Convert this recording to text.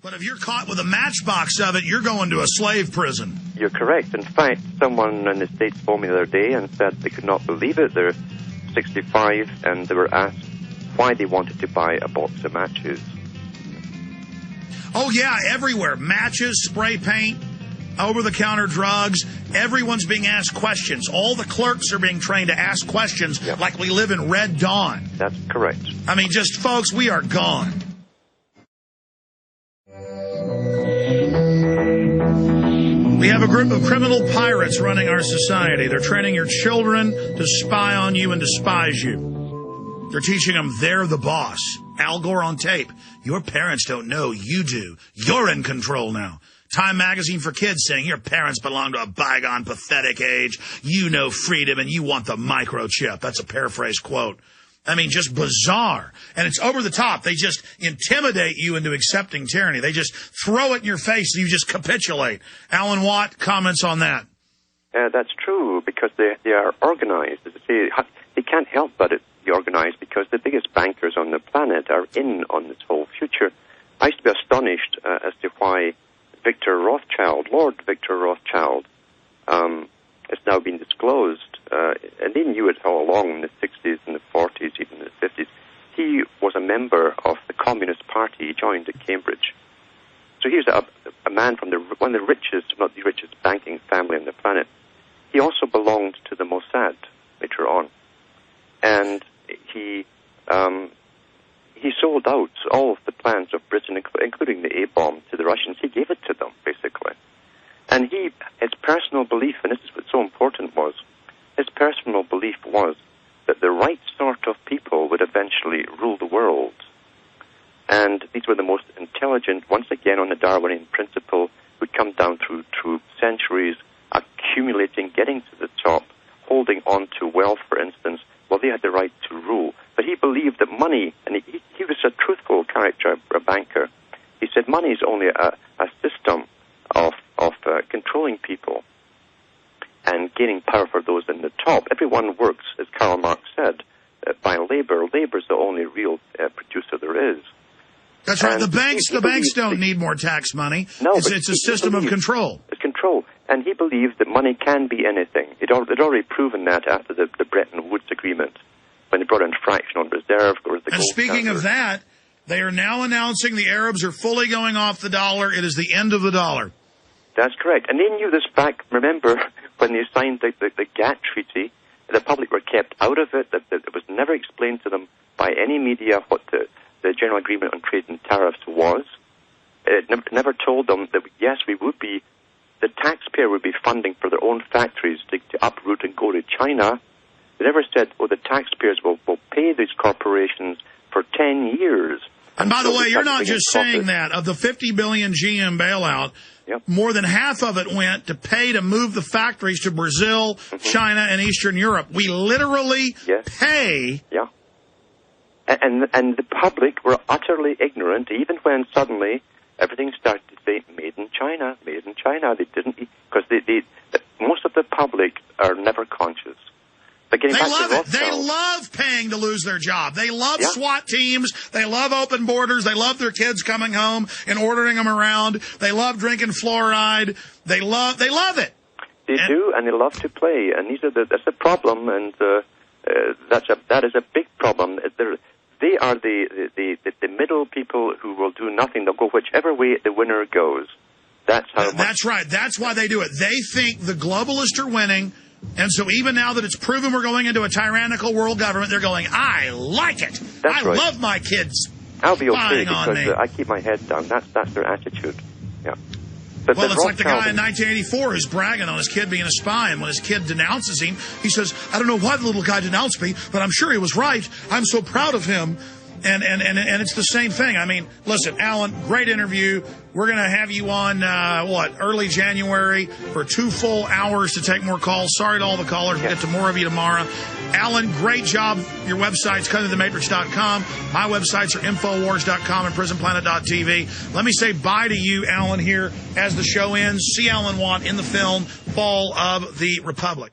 But if you're caught with a matchbox of it, you're going to a slave prison. You're correct. In fact, someone in the States phoned me the other day and said they could not believe it. They're 65 and they were asked why they wanted to buy a box of matches. Oh, yeah, everywhere. Matches, spray paint, over-the-counter drugs. Everyone's being asked questions. All the clerks are being trained to ask questions like we live in Red Dawn. That's correct. I mean, just, folks, we are gone. We have a group of criminal pirates running our society. They're training your children to spy on you and despise you. They're teaching them they're the boss. Al Gore on tape. Your parents don't know. You do. You're in control now. Time Magazine for Kids saying your parents belong to a bygone, pathetic age. You know freedom and you want the microchip. That's a paraphrase quote. I mean, just bizarre. And it's over the top. They just intimidate you into accepting tyranny. They just throw it in your face and you just capitulate. Alan Watt comments on that. That's true, because they are organized. They can't help but be organized because the biggest bankers on the planet are in on this whole future. I used to be astonished as to why Victor Rothschild, Lord Victor Rothschild, has now been disclosed, and they knew it all along in the 60s and the 40s, even in the 50s. He was a member of the Communist Party. He joined at Cambridge. So he was a man from one of the richest, if not the richest, banking family on the planet. He also belonged to the Mossad later on. And he sold out all of the plans of Britain, including the A-bomb, to the Russians. He gave it to them, basically. And his personal belief, and this is what's so important, his personal belief was that the right sort of people would eventually rule the world. And these were the most intelligent, once again on the Darwinian principle, would come down through centuries, accumulating, getting to the top, holding on to wealth, for instance. Well, they had the right to rule. But he believed that money, and he was a truthful character, a banker. He said money is only a system of controlling people and gaining power for those in the top. Everyone works, as Karl Marx said, by labor. Labor is the only real producer there is. That's right. The banks don't need more tax money. No, it's a system of control. It's control. And he believed that money can be anything. They'd already proven that after the Bretton Woods Agreement, when they brought in fractional reserve. And speaking of that, they are now announcing the Arabs are fully going off the dollar. It is the end of the dollar. That's correct. And they knew this back, remember, when they signed the GATT treaty. The public were kept out of it. It was never explained to them by any media what the General Agreement on Trade and Tariffs was. It never told them that, yes, the taxpayer would be funding for their own factories to uproot and go to China. They never said, well, the taxpayers will pay these corporations for 10 years. And by the way, you're not just saying that. Of the $50 billion GM bailout, more than half of it went to pay to move the factories to Brazil, China, and Eastern Europe. We literally pay. Yeah. And the public were utterly ignorant, even when suddenly everything started to say, made in China, made in China. They didn't, because most of the public are never conscious. They love it. They love paying to lose their job. They love SWAT teams. They love open borders. They love their kids coming home and ordering them around. They love drinking fluoride. They love it. They do, and they love to play. And that's a problem, and that is a big problem. They are the middle people who will do nothing. They'll go whichever way the winner goes. That's right. That's why they do it. They think the globalists are winning. And so even now that it's proven we're going into a tyrannical world government, they're going, I like it. I love my kids. I'll be okay because I keep my head down. That's their attitude. Yeah. But well, it's like the guy in 1984 who's bragging on his kid being a spy, and when his kid denounces him, he says, I don't know why the little guy denounced me, but I'm sure he was right. I'm so proud of him. And it's the same thing. I mean, listen, Alan, great interview. We're going to have you on, early January for 2 full hours to take more calls. Sorry to all the callers. We'll get to more of you tomorrow. Alan, great job. Your website's cuttingthematrix.com. My websites are Infowars.com and PrisonPlanet.tv. Let me say bye to you, Alan, here as the show ends. See Alan Watt in the film Fall of the Republic.